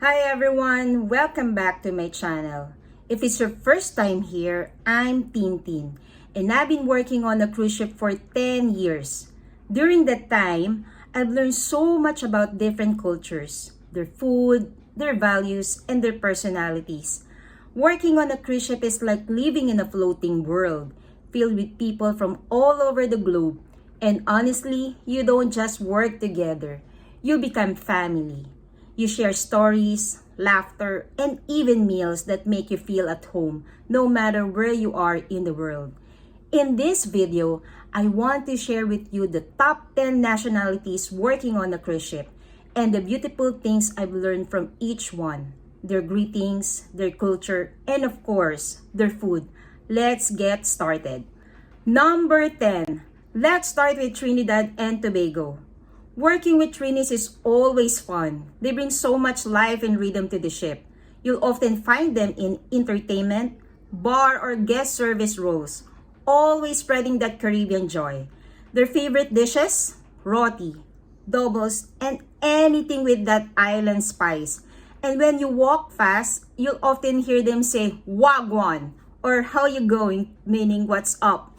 Hi everyone! Welcome back to my channel. If it's your first time here, I'm Tintin and I've been working on a cruise ship for 10 years. During that time, I've learned so much about different cultures, their food, their values, and their personalities. Working on a cruise ship is like living in a floating world filled with people from all over the globe. And honestly, you don't just work together, you become family. You share stories, laughter, and even meals that make you feel at home no matter where you are in the world. In this video, I want to share with you the top 10 nationalities working on a cruise ship and the beautiful things I've learned from each one. Their greetings, their culture, and of course, their food. Let's get started. Number 10. Let's start with Trinidad and Tobago. Working with Trinis is always fun. They bring so much life and rhythm to the ship. You'll often find them in entertainment, bar, or guest service roles, always spreading that Caribbean joy. Their favorite dishes? Roti, doubles, and anything with that island spice. And when you walk fast, you'll often hear them say, Wagwan, or how you going, meaning what's up.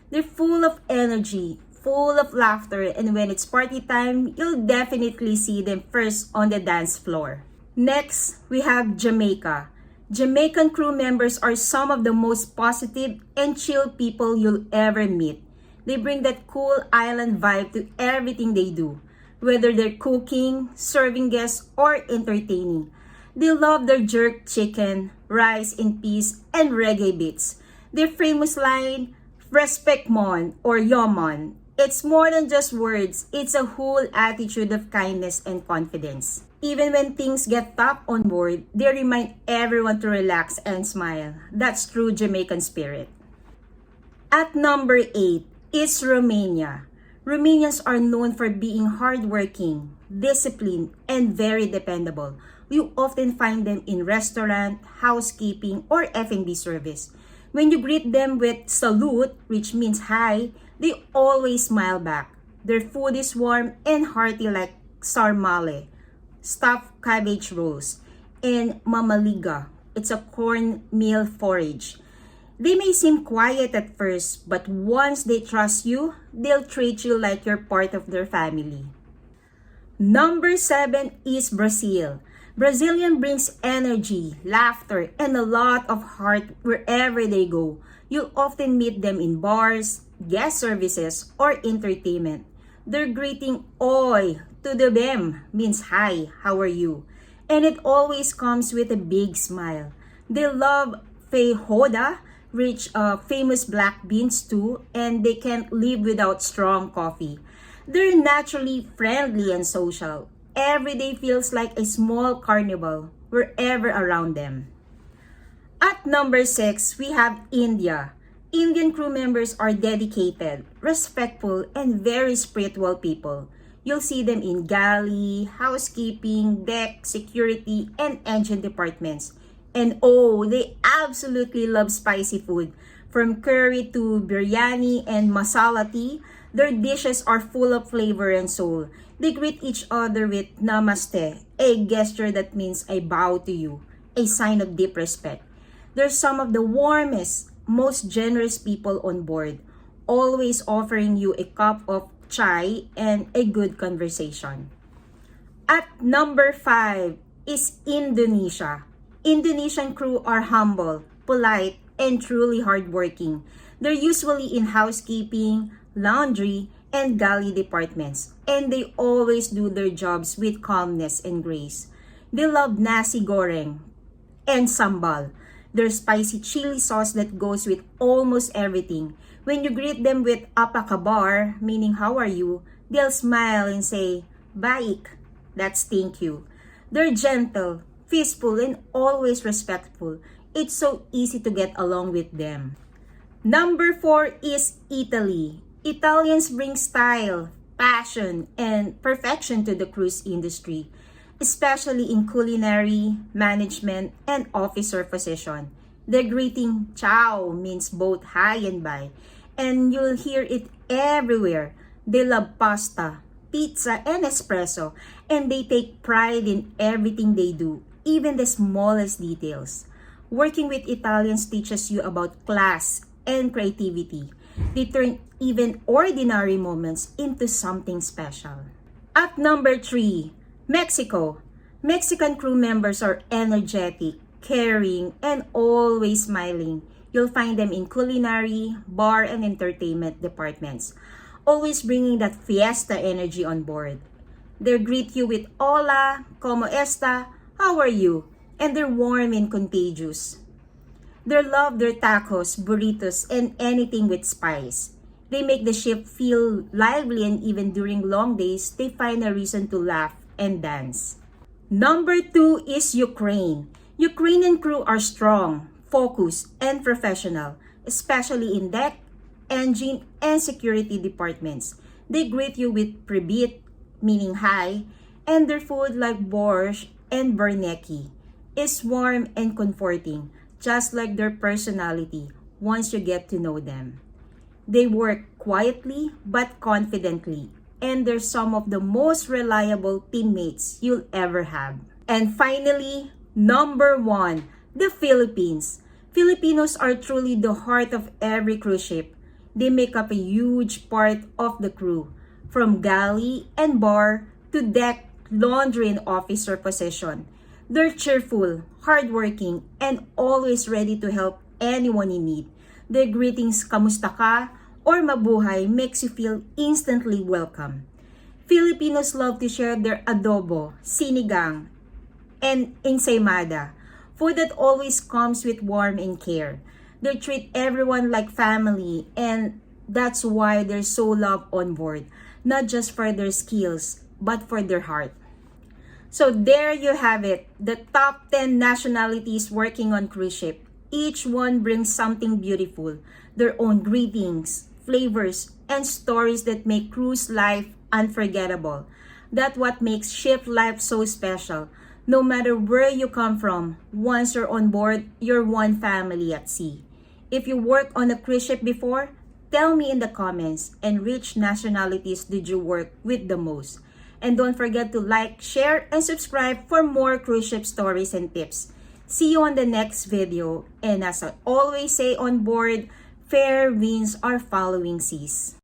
They're full of energy, full of laughter, and when it's party time, you'll definitely see them first on the dance floor. Next, we have Jamaica. Jamaican crew members are some of the most positive and chill people you'll ever meet. They bring that cool island vibe to everything they do, whether they're cooking, serving guests, or entertaining. They love their jerk chicken, rice and peas, and reggae beats. Their famous line, Respect mon or Yaman. It's more than just words, it's a whole attitude of kindness and confidence. Even when things get tough on board, they remind everyone to relax and smile. That's true Jamaican spirit. At number 8 is Romania. Romanians are known for being hardworking, disciplined, and very dependable. You often find them in restaurant, housekeeping, or F&B service. When you greet them with salute, which means hi, they always smile back. Their food is warm and hearty like sarmale, stuffed cabbage rolls, and mamaliga. It's a cornmeal porridge. They may seem quiet at first, but once they trust you, they'll treat you like you're part of their family. Number 7 is Brazil. Brazilian brings energy, laughter, and a lot of heart wherever they go. You'll often meet them in bars, guest services, or entertainment. Their greeting, Oi, tudo bem, means hi, how are you? And it always comes with a big smile. They love feijoada, rich famous black beans too, and they can't live without strong coffee. They're naturally friendly and social. Every day feels like a small carnival wherever around them. At number 6, we have India. Indian crew members are dedicated, respectful, and very spiritual people. You'll see them in galley, housekeeping, deck, security, and engine departments. And oh, they absolutely love spicy food. From curry to biryani and masala tea, their dishes are full of flavor and soul. They greet each other with namaste, a gesture that means I bow to you, a sign of deep respect. They're some of the warmest, most generous people on board, always offering you a cup of chai and a good conversation. At number 5 is Indonesia. Indonesian crew are humble, polite, and truly hardworking. They're usually in housekeeping, laundry, and galley departments, and they always do their jobs with calmness and grace. They love nasi goreng and sambal, their spicy chili sauce that goes with almost everything. When you greet them with apa kabar, meaning how are you, they'll smile and say, baik, that's thank you. They're gentle, peaceful, and always respectful. It's so easy to get along with them. Number 4 is Italy. Italians bring style, passion, and perfection to the cruise industry, especially in culinary, management, and officer position. Their greeting, ciao, means both hi and bye, and you'll hear it everywhere. They love pasta, pizza, and espresso, and they take pride in everything they do. even the smallest details. Working with Italians teaches you about class and creativity. They turn even ordinary moments into something special. At number 3, Mexico. Mexican crew members are energetic, caring, and always smiling. You'll find them in culinary, bar, and entertainment departments, always bringing that fiesta energy on board. They greet you with "Hola, ¿cómo está?" "How are you?" And they're warm and contagious. They love their tacos, burritos, and anything with spice. They make the ship feel lively, and even during long days, they find a reason to laugh and dance. Number 2 is Ukraine. Ukrainian crew are strong, focused, and professional, especially in deck, engine, and security departments. They greet you with "Pribit," meaning hi, and their food like borscht and berneki is warm and comforting, just like their personality once you get to know them. They work quietly but confidently, and they're some of the most reliable teammates you'll ever have. And finally, number 1, the Philippines. Filipinos are truly the heart of every cruise ship. They make up a huge part of the crew, from galley and bar to deck, laundry, and officer position. They're cheerful, hardworking, and always ready to help anyone in need. Their greetings, "Kamusta ka?" or "Mabuhay," makes you feel instantly welcome. Filipinos love to share their adobo, sinigang, and ensaymada, food that always comes with warmth and care. They treat everyone like family, and that's why they're so loved on board, not just for their skills, but for their heart. So there you have it, the top 10 nationalities working on cruise ship. Each one brings something beautiful, their own greetings, flavors, and stories that make cruise life unforgettable. That's what makes ship life so special. No matter where you come from, once you're on board, you're one family at sea. If you worked on a cruise ship before, tell me in the comments, and which nationalities did you work with the most? And don't forget to like, share, and subscribe for more cruise ship stories and tips. See you on the next video. And as I always say on board, fair winds are following seas.